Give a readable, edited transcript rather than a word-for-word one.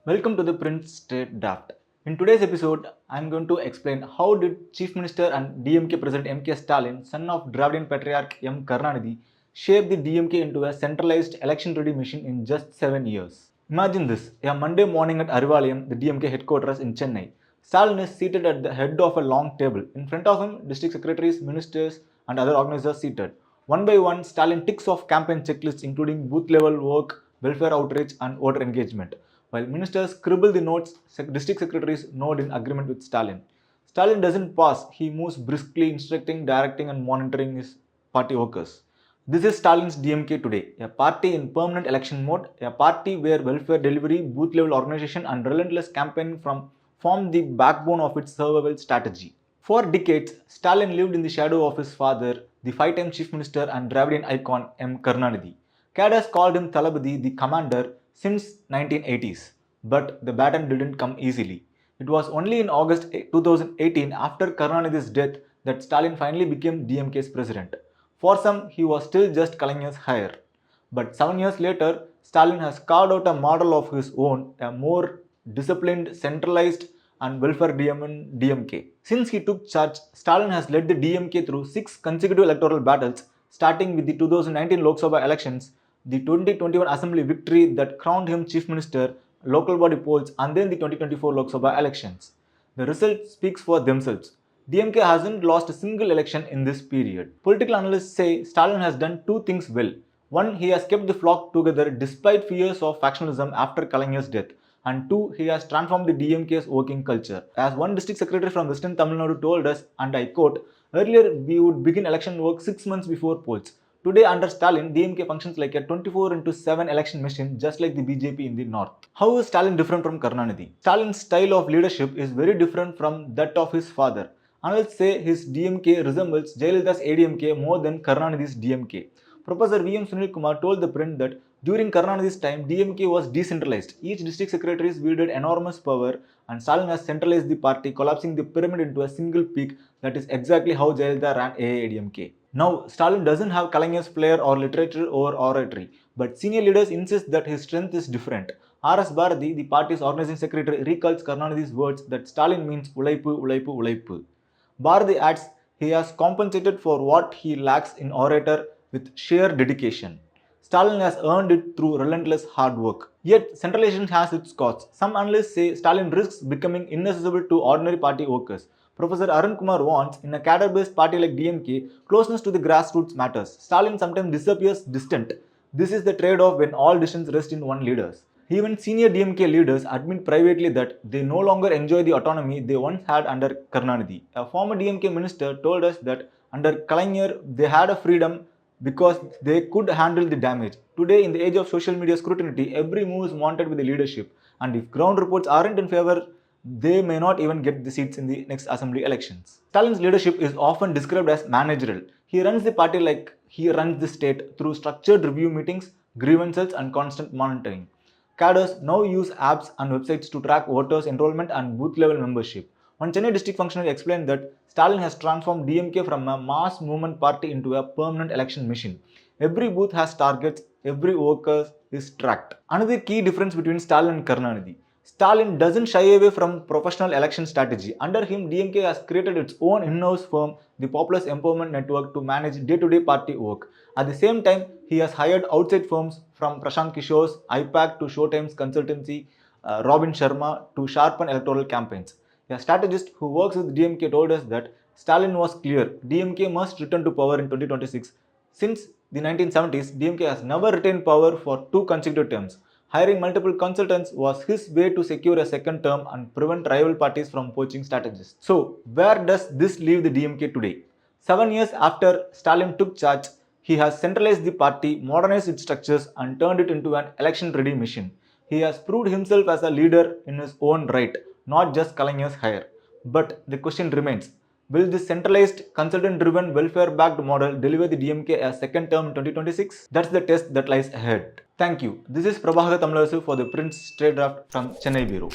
Welcome to the Print StateDraft. In today's episode, I am going to explain how did Chief Minister and DMK President MK Stalin, son of Dravidian Patriarch M. Karunanidhi, shape the DMK into a centralized election-ready machine in just 7 years. Imagine this, a Monday morning at Arivalayam, the DMK headquarters in Chennai. Stalin is seated at the head of a long table. In front of him, district secretaries, ministers, and other organizers seated. One by one, Stalin ticks off campaign checklists including booth-level work, welfare outreach, and voter engagement. While ministers scribble the notes, district secretaries nod in agreement with Stalin. Stalin doesn't pause, he moves briskly, instructing, directing, and monitoring his party workers. This is Stalin's DMK today, a party in permanent election mode, a party where welfare delivery, booth level organization, and relentless campaigning form the backbone of its survival strategy. For decades, Stalin lived in the shadow of his father, the five-time chief minister and Dravidian icon M. Karunanidhi. Cadres called him Thalapathy, the commander, since 1980s, but the baton didn't come easily. It was only in August 2018, after Karunanidhi's death, that Stalin finally became DMK's president. For some, he was still just Kalaignar's heir. But 7 years later, Stalin has carved out a model of his own, a more disciplined, centralized, and welfare-driven DMK. Since he took charge, Stalin has led the DMK through 6 consecutive electoral battles, starting with the 2019 Lok Sabha elections, the 2021 Assembly victory that crowned him Chief Minister, local body polls, and then the 2024 Lok Sabha elections. The result speaks for themselves. DMK hasn't lost a single election in this period. Political analysts say Stalin has done two things well. One, he has kept the flock together despite fears of factionalism after Kalaignar's death. And two, he has transformed the DMK's working culture. As one district secretary from Western Tamil Nadu told us, and I quote, earlier we would begin election work 6 months before polls. Today under Stalin, DMK functions like a 24/7 election machine, just like the BJP in the north. How is Stalin different from Karunanidhi? Stalin's style of leadership is very different from that of his father. Analysts say his DMK resembles Jayalalitha's ADMK more than Karunanidhi's DMK. Professor V.M. Sunil Kumar told ThePrint that during Karunanidhi's time, DMK was decentralized. Each district secretaries wielded enormous power, and Stalin has centralized the party, collapsing the pyramid into a single peak. That is exactly how Jayalalitha ran AADMK. Now, Stalin doesn't have Kalaignar's flair or literature over oratory, but senior leaders insist that his strength is different. R.S. Bharati, the party's organizing secretary, recalls Karunanidhi's words that Stalin means ulaipu, ulaipu, ulaipu. Bharati adds he has compensated for what he lacks in orator with sheer dedication. Stalin has earned it through relentless hard work. Yet, centralization has its costs. Some analysts say Stalin risks becoming inaccessible to ordinary party workers. Professor Arun Kumar warns, in a cadre-based party like DMK, closeness to the grassroots matters. Stalin sometimes disappears distant. This is the trade-off when all decisions rest in one leader. Even senior DMK leaders admit privately that they no longer enjoy the autonomy they once had under Karunanidhi. A former DMK minister told us that under Kalaignar, they had a freedom because they could handle the damage. Today, in the age of social media scrutiny, every move is monitored with the leadership, and if ground reports aren't in favor, they may not even get the seats in the next assembly elections. Stalin's leadership is often described as managerial. He runs the party like he runs the state through structured review meetings, grievances, and constant monitoring. Cadres now use apps and websites to track voters' enrollment and booth level membership. One Chennai district functionary explained that Stalin has transformed DMK from a mass movement party into a permanent election machine. Every booth has targets, every worker is tracked. Another key difference between Stalin and Karunanidhi. Stalin doesn't shy away from professional election strategy. Under him, DMK has created its own in-house firm, the Populous Empowerment Network, to manage day-to-day party work. At the same time, he has hired outside firms from Prashant Kishore's IPAC to Showtime's consultancy, Robin Sharma to sharpen electoral campaigns. A strategist who works with DMK told us that Stalin was clear, DMK must return to power in 2026. Since the 1970s, DMK has never retained power for 2 consecutive terms. Hiring multiple consultants was his way to secure a second term and prevent rival parties from poaching strategists. So, where does this leave the DMK today? 7 years after Stalin took charge, he has centralized the party, modernized its structures, and turned it into an election-ready machine. He has proved himself as a leader in his own right, not just Kalaignar's heir. But the question remains, will this centralized, consultant-driven, welfare-backed model deliver the DMK a second term in 2026? That's the test that lies ahead. Thank you. This is Prabhakar Thamilarasu for the Print StateDraft from Chennai Bureau.